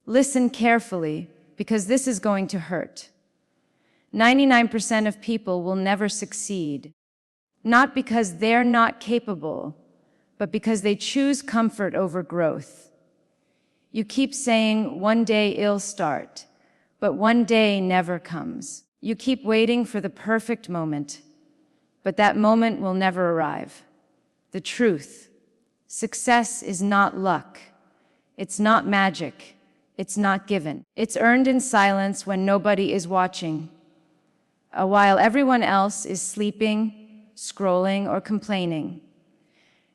Listen carefully, because this is going to hurt. 99% of people will never succeed, not because they're not capable, but because they choose comfort over growth. You keep saying, one day it'll start, but one day never comes. You keep waiting for the perfect moment, but that moment will never arrive. The truth: success is not luck. It's not magic. It's not given. It's earned in silence when nobody is watching, while everyone else is sleeping, scrolling, or complaining.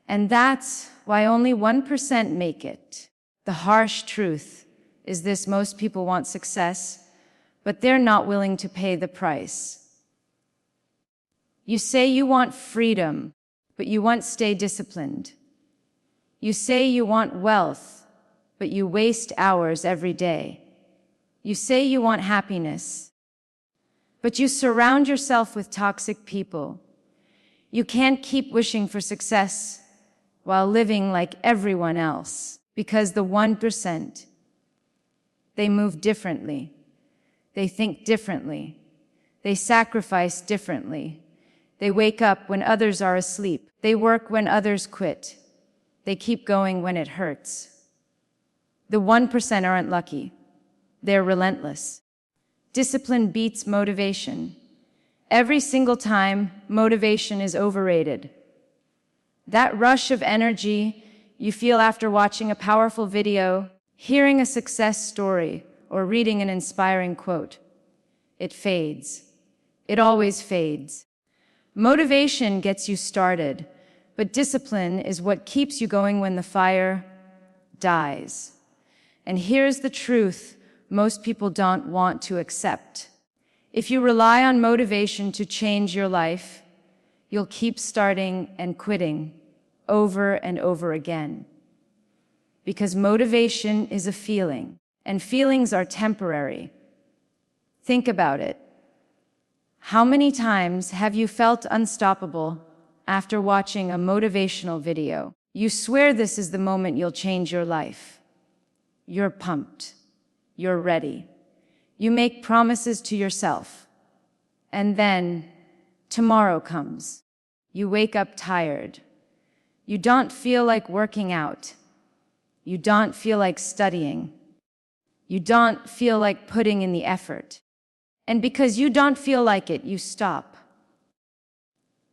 And that's why only 1% make it. The harsh truth is this: most people want success, but they're not willing to pay the price. You say you want freedom, but you won't stay disciplined. You say you want wealth, but you waste hours every day. You say you want happiness, but you surround yourself with toxic people. You can't keep wishing for success while living like everyone else, because the 1%, they move differently. They think differently. They sacrifice differently. They wake up when others are asleep. They work when others quit. They keep going when it hurts. The 1% aren't lucky. They're relentless. Discipline beats motivation. Every single time, motivation is overrated. That rush of energy you feel after watching a powerful video, hearing a success story, or reading an inspiring quote, it fades. It always fades. Motivation gets you started, but discipline is what keeps you going when the fire dies. And here's the truth most people don't want to accept. If you rely on motivation to change your life, you'll keep starting and quitting over and over again. Because motivation is a feeling, and feelings are temporary. Think about it. How many times have you felt unstoppable after watching a motivational video? You swear this is the moment you'll change your life. You're pumped. You're ready. You make promises to yourself. And then tomorrow comes. You wake up tired. You don't feel like working out. You don't feel like studying. You don't feel like putting in the effort. And because you don't feel like it, you stop.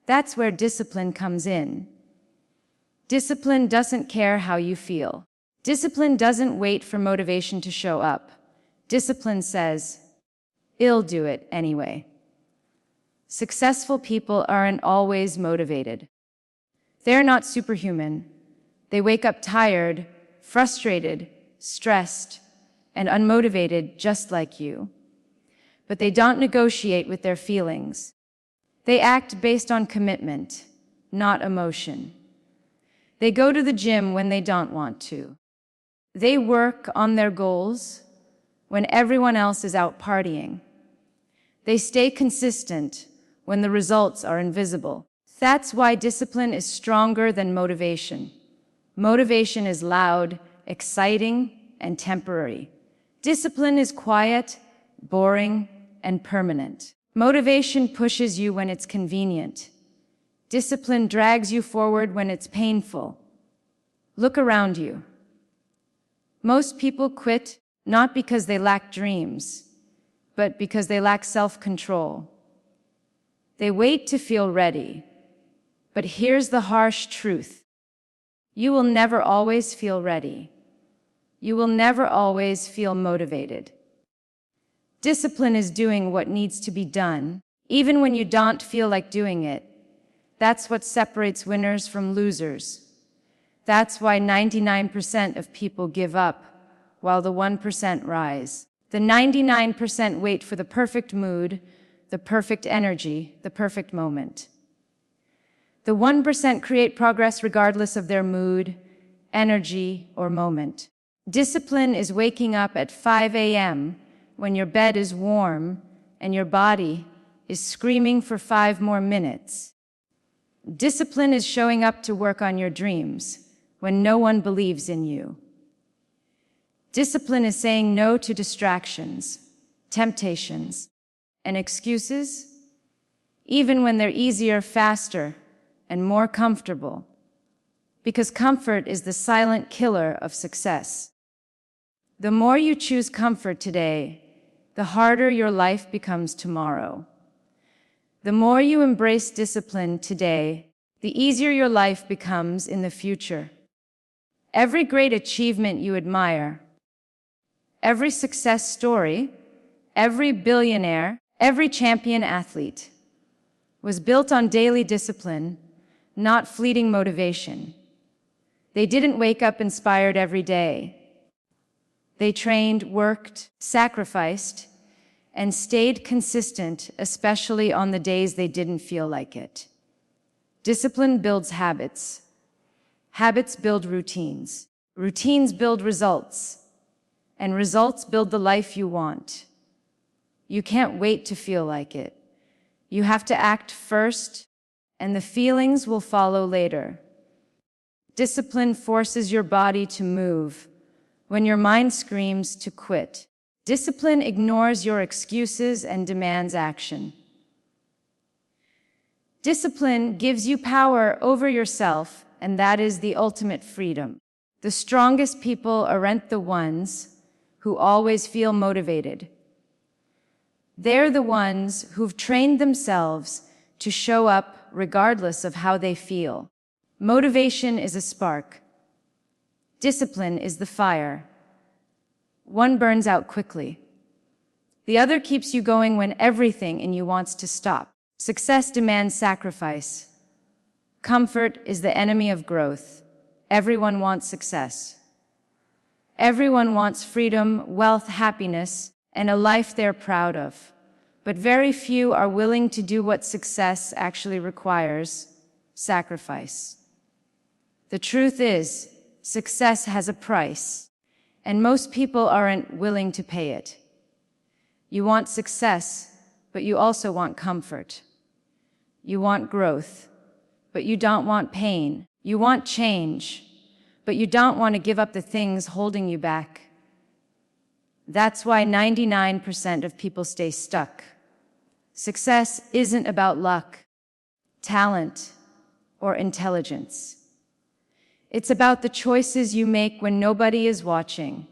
That's where discipline comes in. Discipline doesn't care how you feel. Discipline doesn't wait for motivation to show up. Discipline says, "I'll do it anyway." Successful people aren't always motivated. They're not superhuman. They wake up tired, frustrated, stressed, and unmotivated just like you. But they don't negotiate with their feelings. They act based on commitment, not emotion. They go to the gym when they don't want to. They work on their goals when everyone else is out partying. They stay consistent when the results are invisible. That's why discipline is stronger than motivation. Motivation is loud, exciting, and temporary. Discipline is quiet, boring, and permanent. Motivation pushes you when it's convenient. Discipline drags you forward when it's painful. Look around you. Most people quit not because they lack dreams, but because they lack self-control. They wait to feel ready. But here's the harsh truth. You will never always feel ready. You will never always feel motivated. Discipline is doing what needs to be done, even when you don't feel like doing it. That's what separates winners from losers. That's why 99% of people give up, while the 1% rise. The 99% wait for the perfect mood, the perfect energy, the perfect moment. The 1% create progress regardless of their mood, energy, or moment. Discipline is waking up at 5 a.m. when your bed is warm and your body is screaming for 5 more minutes. Discipline is showing up to work on your dreams when no one believes in you. Discipline is saying no to distractions, temptations, and excuses, even when they're easier, faster, and more comfortable. Because comfort is the silent killer of success. The more you choose comfort today, the harder your life becomes tomorrow. The more you embrace discipline today, the easier your life becomes in the future. Every great achievement you admire, every success story, every billionaire, every champion athlete was built on daily discipline, not fleeting motivation. They didn't wake up inspired every day. They trained, worked, sacrificed, and stayed consistent, especially on the days they didn't feel like it. Discipline builds habits. Habits build routines. Routines build results. And results build the life you want. You can't wait to feel like it. You have to act first, and the feelings will follow later. Discipline forces your body to move when your mind screams to quit. Discipline ignores your excuses and demands action. Discipline gives you power over yourself, and that is the ultimate freedom. The strongest people aren't the ones who always feel motivated. They're the ones who've trained themselves to show up regardless of how they feel. Motivation is a spark. Discipline is the fire. One burns out quickly. The other keeps you going when everything in you wants to stop. Success demands sacrifice. Comfort is the enemy of growth. Everyone wants success. Everyone wants freedom, wealth, happiness, and a life they're proud of. But very few are willing to do what success actually requires: sacrifice. The truth is, success has a price, and most people aren't willing to pay it. You want success, but you also want comfort. You want growth, but you don't want pain. You want change, but you don't want to give up the things holding you back. That's why 99% of people stay stuck. Success isn't about luck, talent, or intelligence. It's about the choices you make when nobody is watching.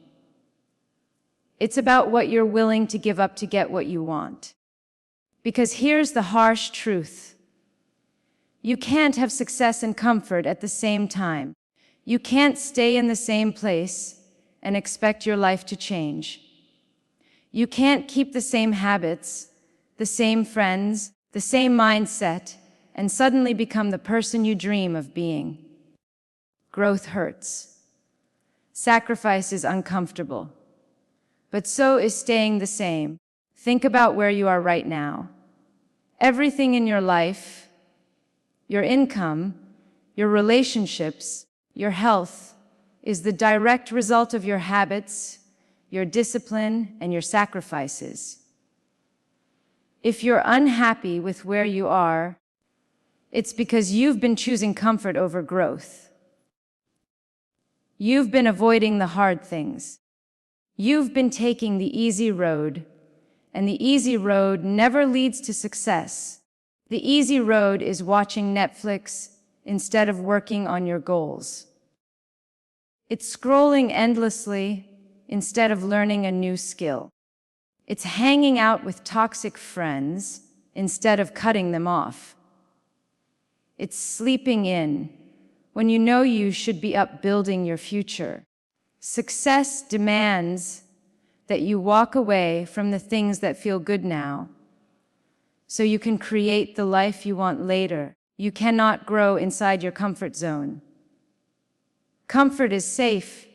It's about what you're willing to give up to get what you want. Because here's the harsh truth. You can't have success and comfort at the same time. You can't stay in the same place and expect your life to change. You can't keep the same habits, the same friends, the same mindset, and suddenly become the person you dream of being. Growth hurts. Sacrifice is uncomfortable. But so is staying the same. Think about where you are right now. Everything in your life, your income, your relationships, your health, is the direct result of your habits, your discipline, and your sacrifices. If you're unhappy with where you are, it's because you've been choosing comfort over growth. You've been avoiding the hard things. You've been taking the easy road, and the easy road never leads to success. The easy road is watching Netflix instead of working on your goals. It's scrolling endlessly instead of learning a new skill. It's hanging out with toxic friends instead of cutting them off. It's sleeping in when you know you should be up building your future. Success demands that you walk away from the things that feel good now, so you can create the life you want later. You cannot grow inside your comfort zone. Comfort is safe,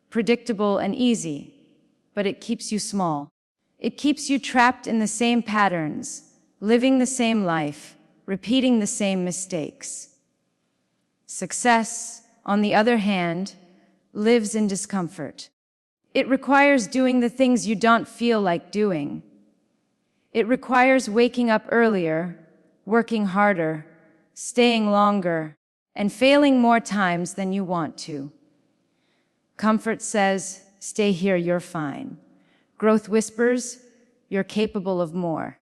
predictable, and easy, but it keeps you small. It keeps you trapped in the same patterns, living the same life, repeating the same mistakes. Success, on the other hand, lives in discomfort. It requires doing the things you don't feel like doing. It requires waking up earlier, working harder, staying longer, and failing more times than you want to. Comfort says, stay here, you're fine. Growth whispers, you're capable of more.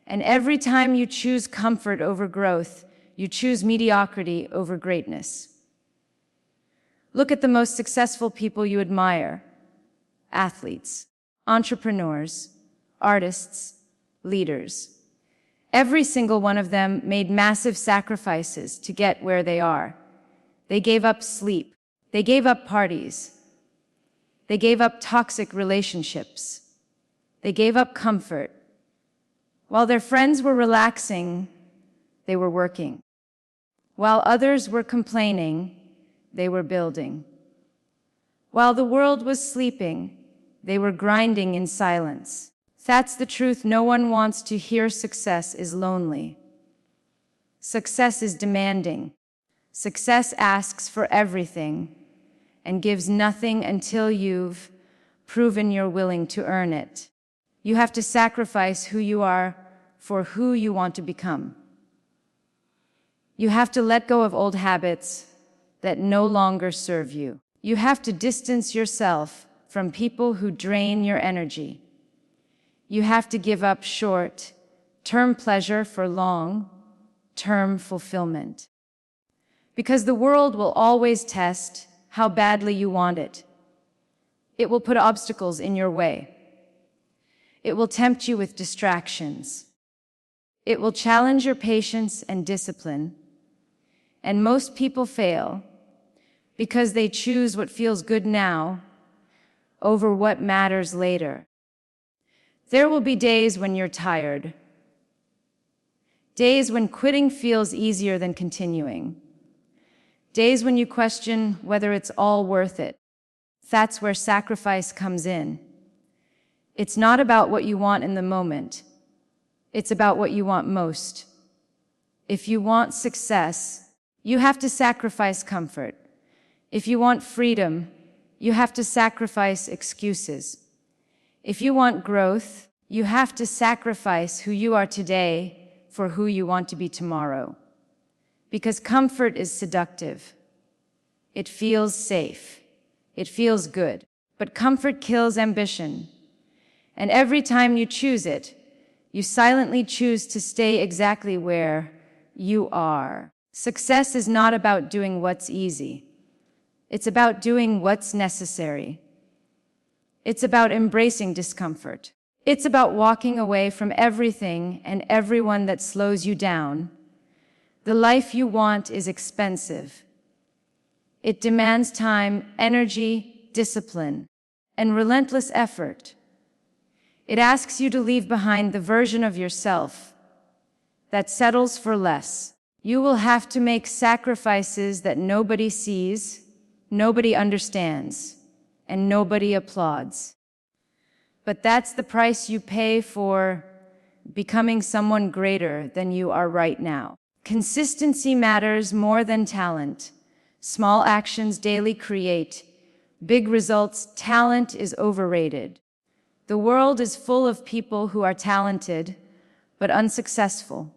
And every time you choose comfort over growth, you choose mediocrity over greatness. Look at the most successful people you admire: athletes, entrepreneurs, artists, leaders. Every single one of them made massive sacrifices to get where they are. They gave up sleep. They gave up parties. They gave up toxic relationships. They gave up comfort. While their friends were relaxing, they were working. While others were complaining, they were building. While the world was sleeping, they were grinding in silence. That's the truth no one wants to hear. Success is lonely. Success is demanding. Success asks for everything and gives nothing until you've proven you're willing to earn it. You have to sacrifice who you are for who you want to become. You have to let go of old habits that no longer serve you. You have to distance yourself from people who drain your energy. You have to give up short-term pleasure for long-term fulfillment. Because the world will always test how badly you want it. It will put obstacles in your way. It will tempt you with distractions. It will challenge your patience and discipline. And most people fail because they choose what feels good now over what matters later. There will be days when you're tired. Days when quitting feels easier than continuing. Days when you question whether it's all worth it. That's where sacrifice comes in. It's not about what you want in the moment. It's about what you want most. If you want success, you have to sacrifice comfort. If you want freedom, you have to sacrifice excuses. If you want growth, you have to sacrifice who you are today for who you want to be tomorrow. Because comfort is seductive. It feels safe. It feels good. But comfort kills ambition. And every time you choose it, you silently choose to stay exactly where you are. Success is not about doing what's easy. It's about doing what's necessary. It's about embracing discomfort. It's about walking away from everything and everyone that slows you down. The life you want is expensive. It demands time, energy, discipline, and relentless effort. It asks you to leave behind the version of yourself that settles for less. You will have to make sacrifices that nobody sees, nobody understands, and nobody applauds. But that's the price you pay for becoming someone greater than you are right now. Consistency matters more than talent. Small actions daily create big results. Talent is overrated. The world is full of people who are talented, but unsuccessful.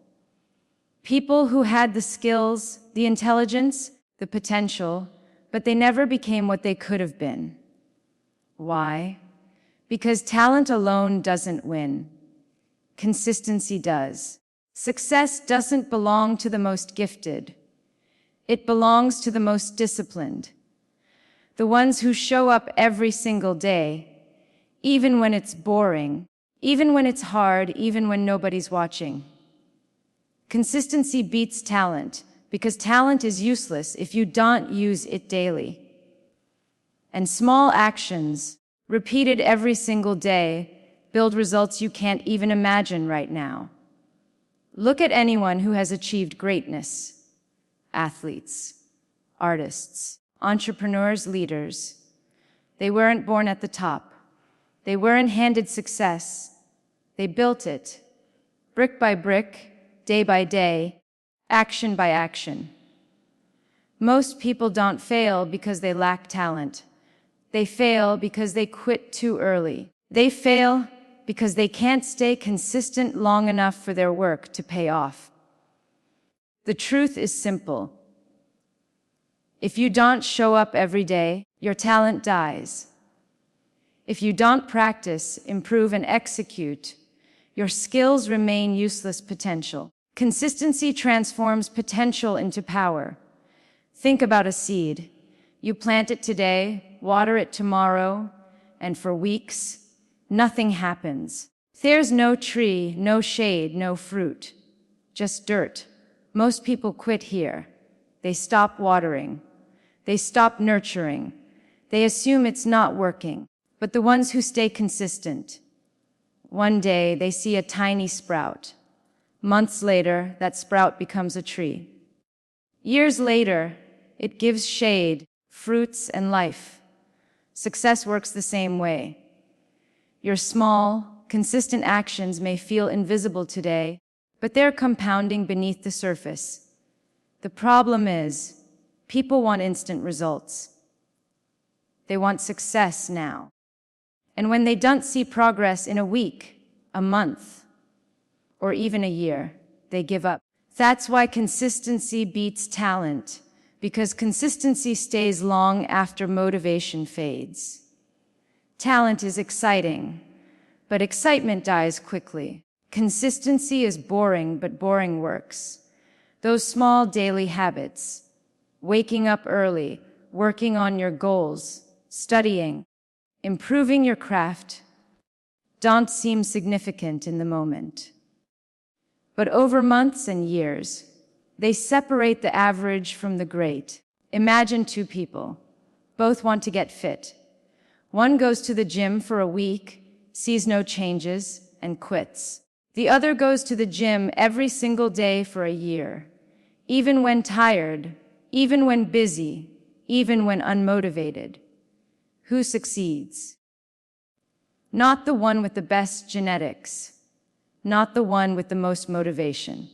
People who had the skills, the intelligence, the potential, but they never became what they could have been. Why? Because talent alone doesn't win. Consistency does. Success doesn't belong to the most gifted. It belongs to the most disciplined. The ones who show up every single day, even when it's boring, even when it's hard, even when nobody's watching. Consistency beats talent, because talent is useless if you don't use it daily. And small actions, repeated every single day, build results you can't even imagine right now. Look at anyone who has achieved greatness. Athletes, artists, entrepreneurs, leaders. They weren't born at the top. They weren't handed success. They built it, brick by brick, day by day, action by action. Most people don't fail because they lack talent. They fail because they quit too early. They fail because they can't stay consistent long enough for their work to pay off. The truth is simple. If you don't show up every day, your talent dies. If you don't practice, improve, and execute, your skills remain useless potential. Consistency transforms potential into power. Think about a seed. You plant it today, water it tomorrow, and for weeks, nothing happens. There's no tree, no shade, no fruit, just dirt. Most people quit here. They stop watering. They stop nurturing. They assume it's not working. But the ones who stay consistent, one day they see a tiny sprout. Months later, that sprout becomes a tree. Years later, it gives shade, fruits, and life. Success works the same way. Your small, consistent actions may feel invisible today, but they're compounding beneath the surface. The problem is, people want instant results. They want success now. And when they don't see progress in a week, a month, or even a year, they give up. That's why consistency beats talent, because consistency stays long after motivation fades. Talent is exciting, but excitement dies quickly. Consistency is boring, but boring works. Those small daily habits, waking up early, working on your goals, studying, improving your craft, don't seem significant in the moment. But over months and years, they separate the average from the great. Imagine two people. Both want to get fit. One goes to the gym for a week, sees no changes, and quits. The other goes to the gym every single day for a year. Even when tired, even when busy, even when unmotivated. Who succeeds? Not the one with the best genetics, not the one with the most motivation,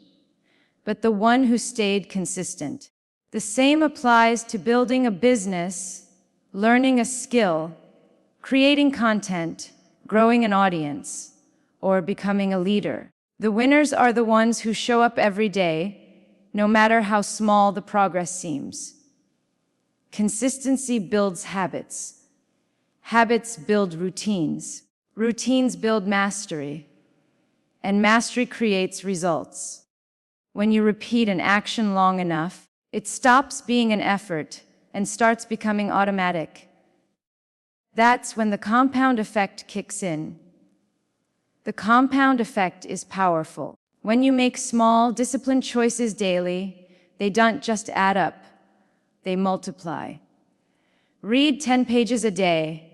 but the one who stayed consistent. The same applies to building a business, learning a skill, creating content, growing an audience, or becoming a leader. The winners are the ones who show up every day, no matter how small the progress seems. Consistency builds habits. Habits build routines. Routines build mastery. And mastery creates results. When you repeat an action long enough, it stops being an effort and starts becoming automatic. That's when the compound effect kicks in. The compound effect is powerful. When you make small, disciplined choices daily, they don't just add up, they multiply. Read 10 pages a day,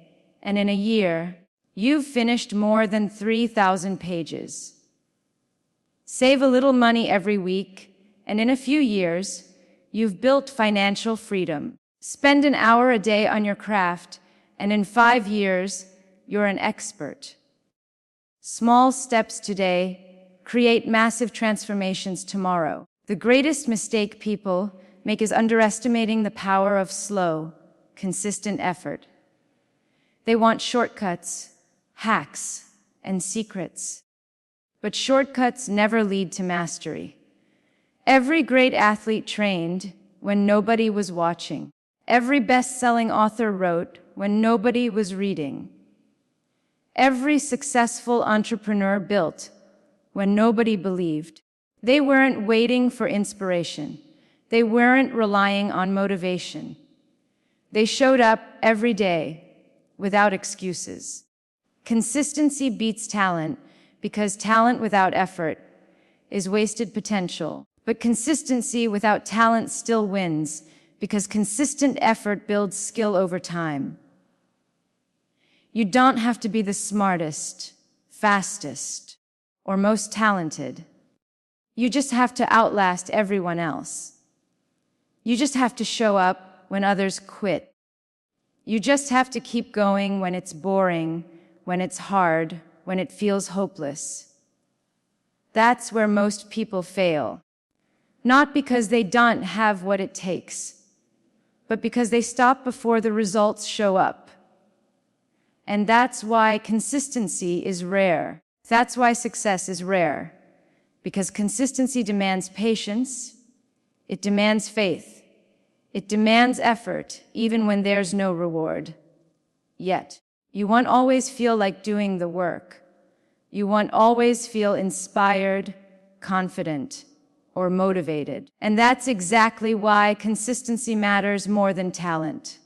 and in a year, you've finished more than 3,000 pages. Save a little money every week, and in a few years, you've built financial freedom. Spend an hour a day on your craft, and in 5 years, you're an expert. Small steps today create massive transformations tomorrow. The greatest mistake people make is underestimating the power of slow, consistent effort. They want shortcuts, hacks, and secrets. But shortcuts never lead to mastery. Every great athlete trained when nobody was watching. Every best-selling author wrote when nobody was reading. Every successful entrepreneur built when nobody believed. They weren't waiting for inspiration. They weren't relying on motivation. They showed up every day without excuses. Consistency beats talent because talent without effort is wasted potential. But consistency without talent still wins because consistent effort builds skill over time. You don't have to be the smartest, fastest, or most talented. You just have to outlast everyone else. You just have to show up when others quit. You just have to keep going when it's boring, when it's hard, when it feels hopeless. That's where most people fail. Not because they don't have what it takes, but because they stop before the results show up. And that's why consistency is rare. That's why success is rare. Because consistency demands patience, it demands faith, it demands effort, even when there's no reward. Yet, You won't always feel like doing the work. You won't always feel inspired, confident, or motivated. And that's exactly why consistency matters more than talent.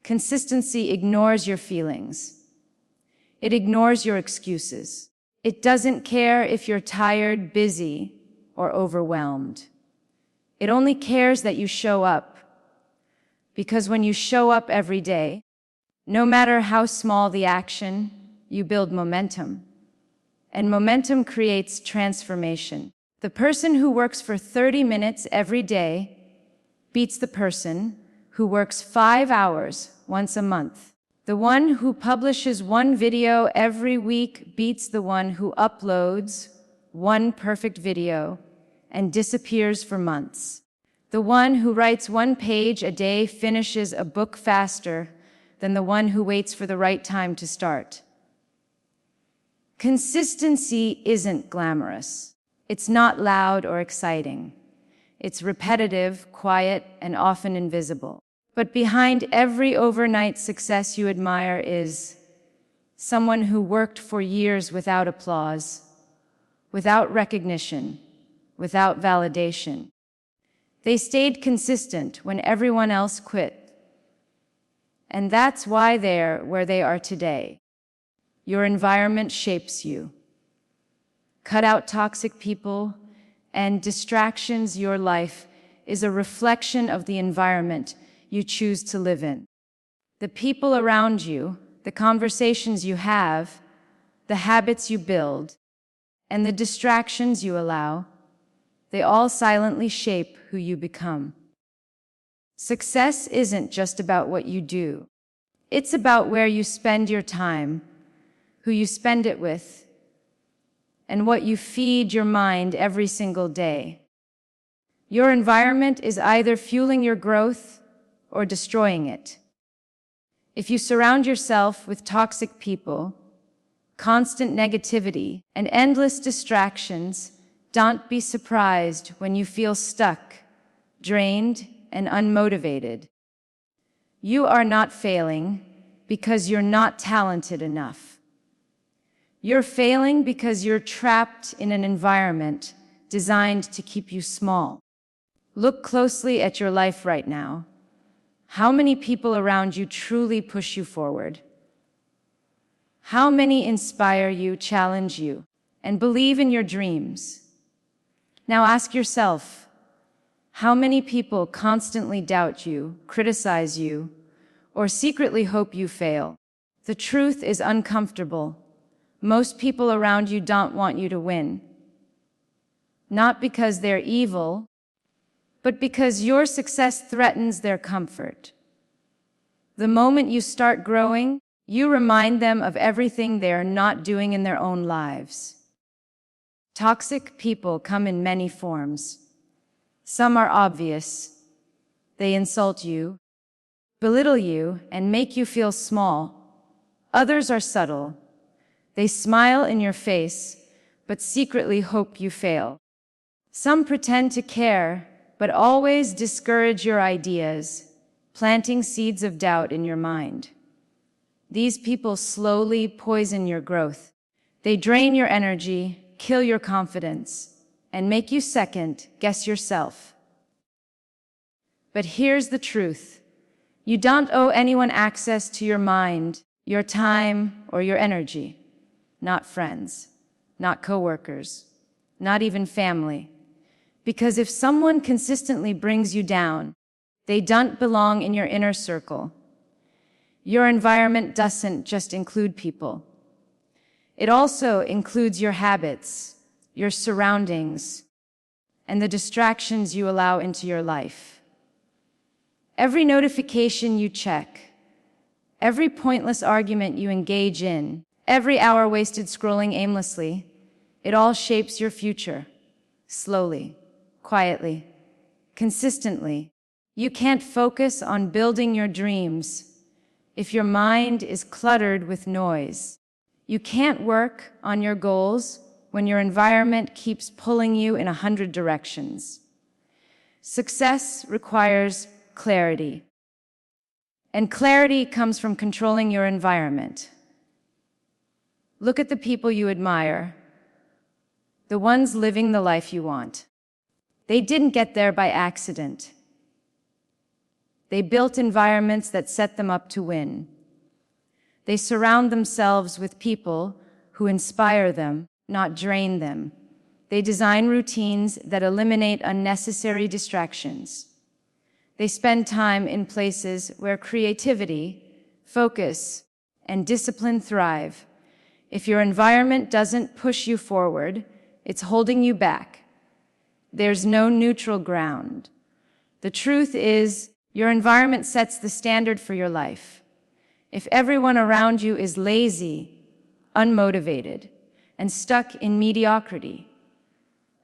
Consistency ignores your feelings. It ignores your excuses. It doesn't care if you're tired, busy, or overwhelmed. It only cares that you show up. Because when you show up every day, no matter how small the action, you build momentum. And momentum creates transformation. The person who works for 30 minutes every day beats the person who works 5 hours once a month. The one who publishes one video every week beats the one who uploads one perfect video and disappears for months. The one who writes one page a day finishes a book faster than the one who waits for the right time to start. Consistency isn't glamorous. It's not loud or exciting. It's repetitive, quiet, and often invisible. But behind every overnight success you admire is someone who worked for years without applause, without recognition, without validation. They stayed consistent when everyone else quit. And that's why they're where they are today. Your environment shapes you. Cut out toxic people and distractions. Your life is a reflection of the environment you choose to live in. The people around you, the conversations you have, the habits you build, and the distractions you allow, they all silently shape who you become. Success isn't just about what you do. It's about where you spend your time, who you spend it with, and what you feed your mind every single day. Your environment is either fueling your growth or destroying it. If you surround yourself with toxic people, constant negativity, and endless distractions, don't be surprised when you feel stuck, drained, and unmotivated. You are not failing because you're not talented enough. You're failing because you're trapped in an environment designed to keep you small. Look closely at your life right now. How many people around you truly push you forward? How many inspire you, challenge you, and believe in your dreams? Now ask yourself, how many people constantly doubt you, criticize you, or secretly hope you fail? The truth is uncomfortable. Most people around you don't want you to win. Not because they're evil, but because your success threatens their comfort. The moment you start growing, you remind them of everything they are not doing in their own lives. Toxic people come in many forms. Some are obvious. They insult you, belittle you, and make you feel small. Others are subtle. They smile in your face, but secretly hope you fail. Some pretend to care, but always discourage your ideas, planting seeds of doubt in your mind. These people slowly poison your growth. They drain your energy, kill your confidence, and make you second-guess yourself. But here's the truth. You don't owe anyone access to your mind, your time, or your energy. Not friends, not coworkers, not even family. Because if someone consistently brings you down, they don't belong in your inner circle. Your environment doesn't just include people. It also includes your habits, your surroundings, and the distractions you allow into your life. Every notification you check, every pointless argument you engage in, every hour wasted scrolling aimlessly, it all shapes your future. Slowly, quietly, consistently. You can't focus on building your dreams if your mind is cluttered with noise. You can't work on your goals when your environment keeps pulling you in 100 directions. Success requires clarity. And clarity comes from controlling your environment. Look at the people you admire, the ones living the life you want. They didn't get there by accident. They built environments that set them up to win. They surround themselves with people who inspire them, not drain them. They design routines that eliminate unnecessary distractions. They spend time in places where creativity, focus, and discipline thrive. If your environment doesn't push you forward, it's holding you back. There's no neutral ground. The truth is, your environment sets the standard for your life. If everyone around you is lazy, unmotivated, and stuck in mediocrity,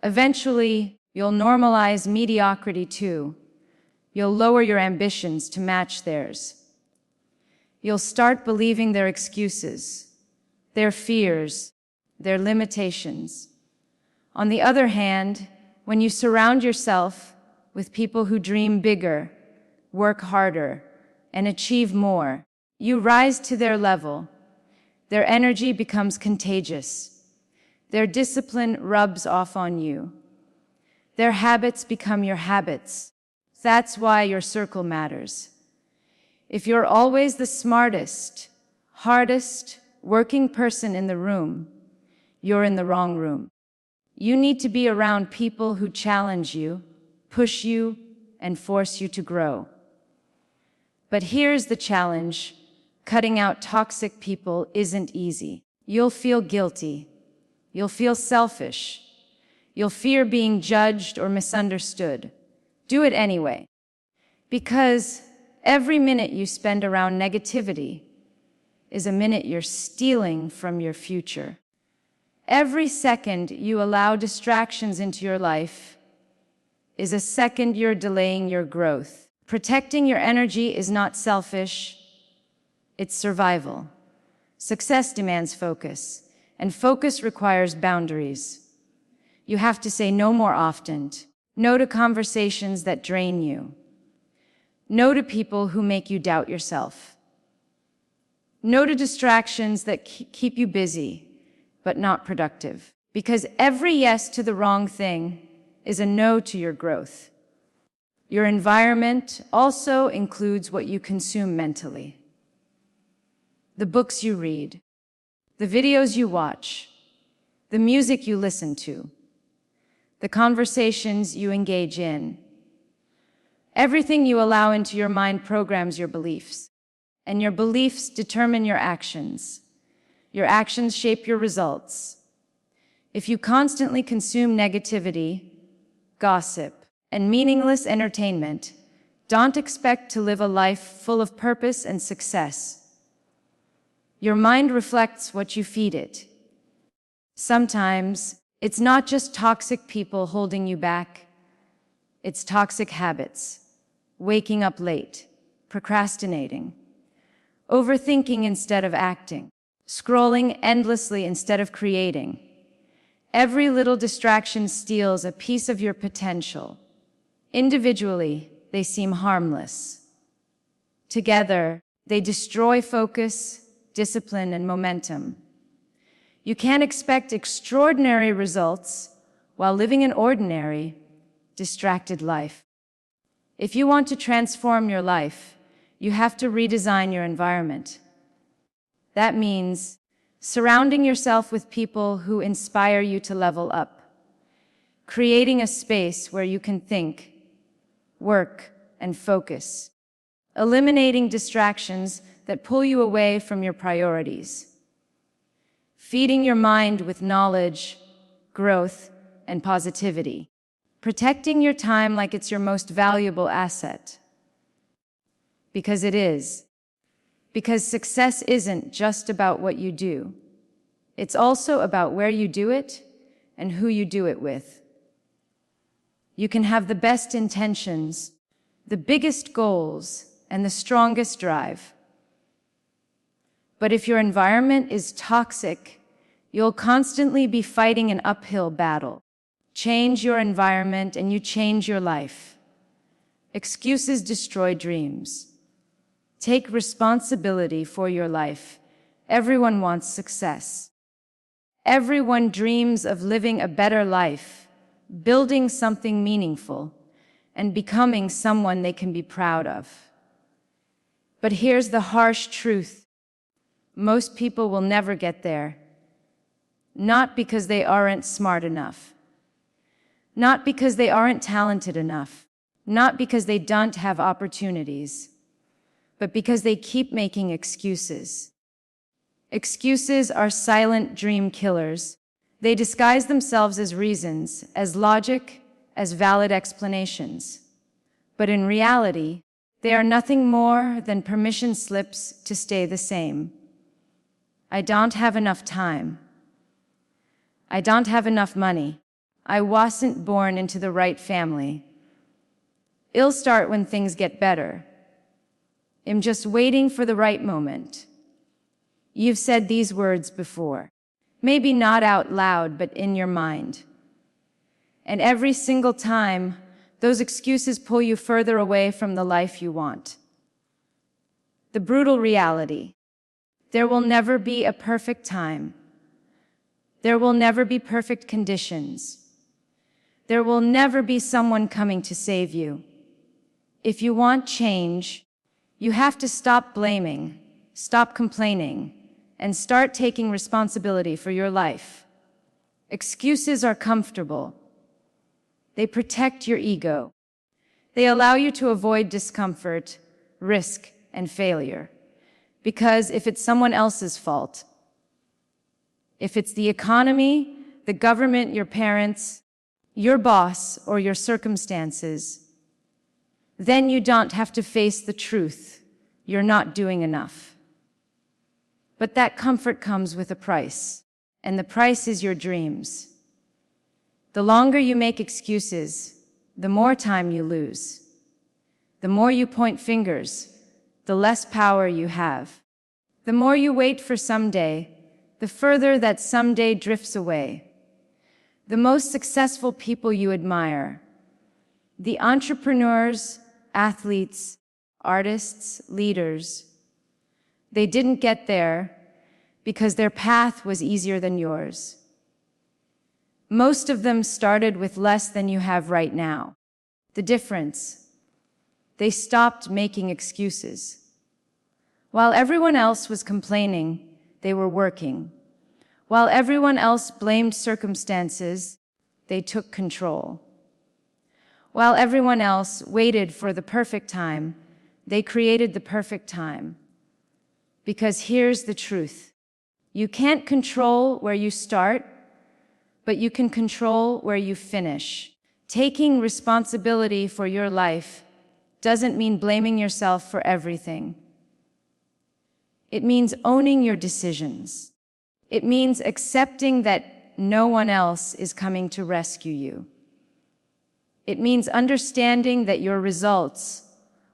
eventually you'll normalize mediocrity too. You'll lower your ambitions to match theirs. You'll start believing their excuses, their fears, their limitations. On the other hand, when you surround yourself with people who dream bigger, work harder, and achieve more, you rise to their level. Their energy becomes contagious. Their discipline rubs off on you. Their habits become your habits. That's why your circle matters. If you're always the smartest, hardest working person in the room, you're in the wrong room. You need to be around people who challenge you, push you, and force you to grow. But here's the challenge. Cutting out toxic people isn't easy. You'll feel guilty. You'll feel selfish. You'll fear being judged or misunderstood. Do it anyway. Because every minute you spend around negativity is a minute you're stealing from your future. Every second you allow distractions into your life is a second you're delaying your growth. Protecting your energy is not selfish, it's survival. Success demands focus, and focus requires boundaries. You have to say no more often. No to conversations that drain you. No to people who make you doubt yourself. No to distractions that keep you busy, but not productive. Because every yes to the wrong thing is a no to your growth. Your environment also includes what you consume mentally. The books you read, the videos you watch, the music you listen to, the conversations you engage in. Everything you allow into your mind programs your beliefs, and your beliefs determine your actions. Your actions shape your results. If you constantly consume negativity, gossip, and meaningless entertainment, don't expect to live a life full of purpose and success. Your mind reflects what you feed it. Sometimes, it's not just toxic people holding you back. It's toxic habits, waking up late, procrastinating, overthinking instead of acting, scrolling endlessly instead of creating. Every little distraction steals a piece of your potential. Individually, they seem harmless. Together, they destroy focus, discipline, and momentum. You can't expect extraordinary results while living an ordinary, distracted life. If you want to transform your life, you have to redesign your environment. That means surrounding yourself with people who inspire you to level up, creating a space where you can think, work, and focus, eliminating distractions that pull you away from your priorities, feeding your mind with knowledge, growth, and positivity, protecting your time like it's your most valuable asset. Because it is. Because success isn't just about what you do. It's also about where you do it and who you do it with. You can have the best intentions, the biggest goals, and the strongest drive. But if your environment is toxic, you'll constantly be fighting an uphill battle. Change your environment and you change your life. Excuses destroy dreams. Take responsibility for your life. Everyone wants success. Everyone dreams of living a better life, building something meaningful, and becoming someone they can be proud of. But here's the harsh truth. Most people will never get there. Not because they aren't smart enough. Not because they aren't talented enough. Not because they don't have opportunities. But because they keep making excuses. Excuses are silent dream killers. They disguise themselves as reasons, as logic, as valid explanations. But in reality, they are nothing more than permission slips to stay the same. I don't have enough time. I don't have enough money. I wasn't born into the right family. It'll start when things get better. I'm just waiting for the right moment. You've said these words before. Maybe not out loud, but in your mind. And every single time, those excuses pull you further away from the life you want. The brutal reality. There will never be a perfect time. There will never be perfect conditions. There will never be someone coming to save you. If you want change, you have to stop blaming, stop complaining, and start taking responsibility for your life. Excuses are comfortable. They protect your ego. They allow you to avoid discomfort, risk, and failure. Because if it's someone else's fault, if it's the economy, the government, your parents, your boss, or your circumstances, then you don't have to face the truth. You're not doing enough. But that comfort comes with a price, and the price is your dreams. The longer you make excuses, the more time you lose. The more you point fingers, the less power you have. The more you wait for someday, the further that someday drifts away. The most successful people you admire, the entrepreneurs, athletes, artists, leaders, they didn't get there because their path was easier than yours. Most of them started with less than you have right now. The difference, they stopped making excuses. While everyone else was complaining, they were working. While everyone else blamed circumstances, they took control. While everyone else waited for the perfect time, they created the perfect time. Because here's the truth. You can't control where you start, but you can control where you finish. Taking responsibility for your life doesn't mean blaming yourself for everything. It means owning your decisions. It means accepting that no one else is coming to rescue you. It means understanding that your results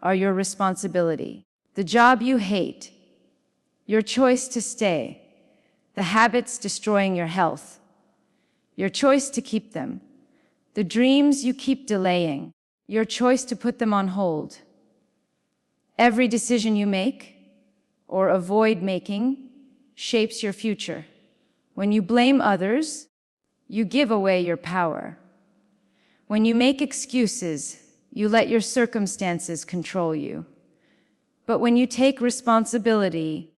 are your responsibility. The job you hate, your choice to stay, the habits destroying your health, your choice to keep them, the dreams you keep delaying, your choice to put them on hold. Every decision you make, or avoid making, shapes your future. When you blame others, you give away your power. When you make excuses, you let your circumstances control you. But when you take responsibility,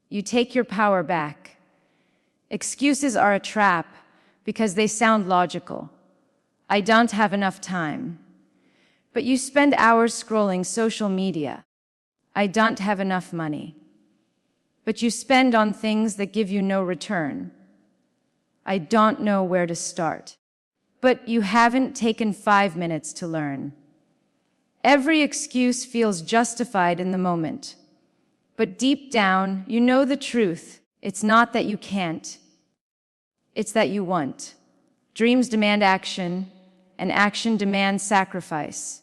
you take your power back. Excuses are a trap because they sound logical. I don't have enough time. But you spend hours scrolling social media. I don't have enough money. But you spend on things that give you no return. I don't know where to start. But you haven't taken 5 minutes to learn. Every excuse feels justified in the moment. But deep down, you know the truth. It's not that you can't. It's that you want. Dreams demand action, and action demands sacrifice.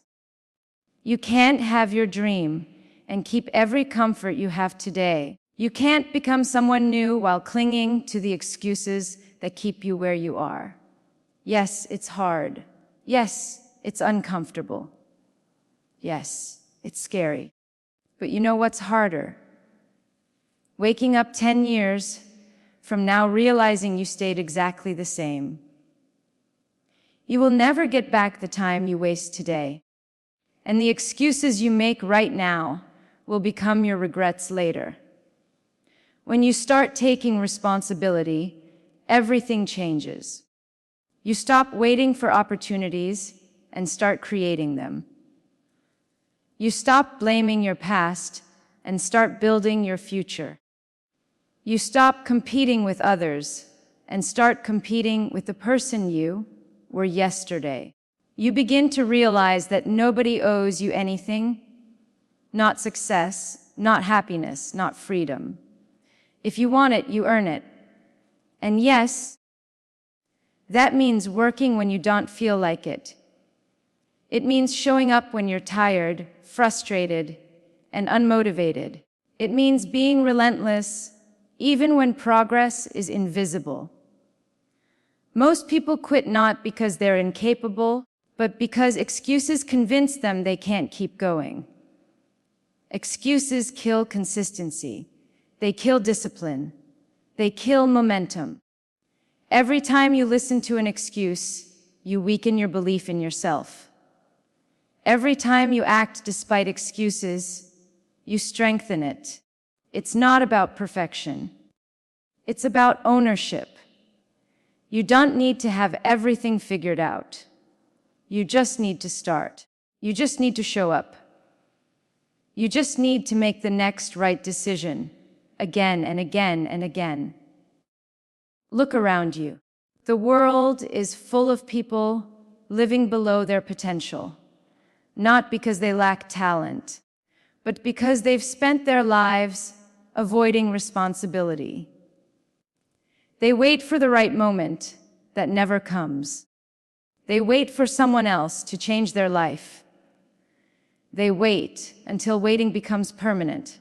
You can't have your dream and keep every comfort you have today. You can't become someone new while clinging to the excuses that keep you where you are. Yes, it's hard. Yes, it's uncomfortable. Yes, it's scary. But you know what's harder? Waking up 10 years from now realizing you stayed exactly the same. You will never get back the time you waste today. And the excuses you make right now will become your regrets later. When you start taking responsibility, everything changes. You stop waiting for opportunities and start creating them. You stop blaming your past and start building your future. You stop competing with others and start competing with the person you were yesterday. You begin to realize that nobody owes you anything, not success, not happiness, not freedom. If you want it, you earn it. And yes, that means working when you don't feel like it. It means showing up when you're tired, frustrated, and unmotivated. It means being relentless, even when progress is invisible. Most people quit not because they're incapable, but because excuses convince them they can't keep going. Excuses kill consistency. They kill discipline. They kill momentum. Every time you listen to an excuse, you weaken your belief in yourself. Every time you act despite excuses, you strengthen it. It's not about perfection. It's about ownership. You don't need to have everything figured out. You just need to start. You just need to show up. You just need to make the next right decision, again and again and again. Look around you. The world is full of people living below their potential, not because they lack talent, but because they've spent their lives avoiding responsibility. They wait for the right moment that never comes. They wait for someone else to change their life. They wait until waiting becomes permanent.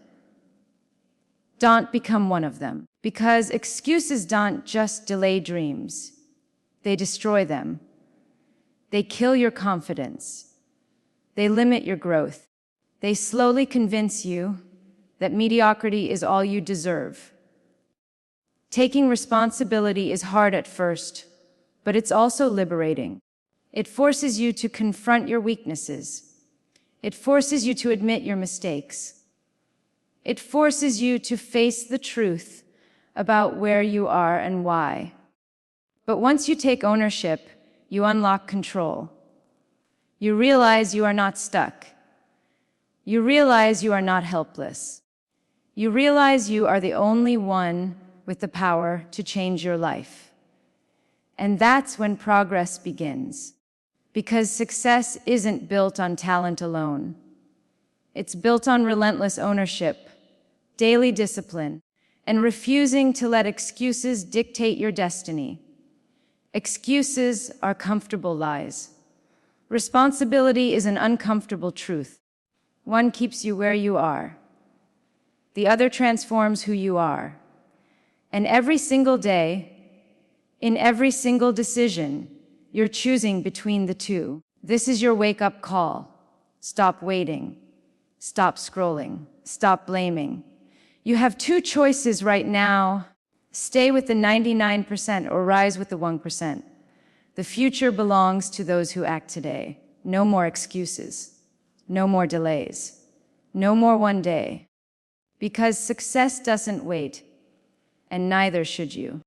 Don't become one of them, because excuses don't just delay dreams. They destroy them. They kill your confidence. They limit your growth. They slowly convince you that mediocrity is all you deserve. Taking responsibility is hard at first, but it's also liberating. It forces you to confront your weaknesses. It forces you to admit your mistakes. It forces you to face the truth about where you are and why. But once you take ownership, you unlock control. You realize you are not stuck. You realize you are not helpless. You realize you are the only one with the power to change your life. And that's when progress begins. Because success isn't built on talent alone. It's built on relentless ownership, daily discipline, and refusing to let excuses dictate your destiny. Excuses are comfortable lies. Responsibility is an uncomfortable truth. One keeps you where you are. The other transforms who you are. And every single day, in every single decision, you're choosing between the two. This is your wake-up call. Stop waiting. Stop scrolling. Stop blaming. You have two choices right now. Stay with the 99% or rise with the 1%. The future belongs to those who act today. No more excuses. No more delays. No more one day. Because success doesn't wait, and neither should you.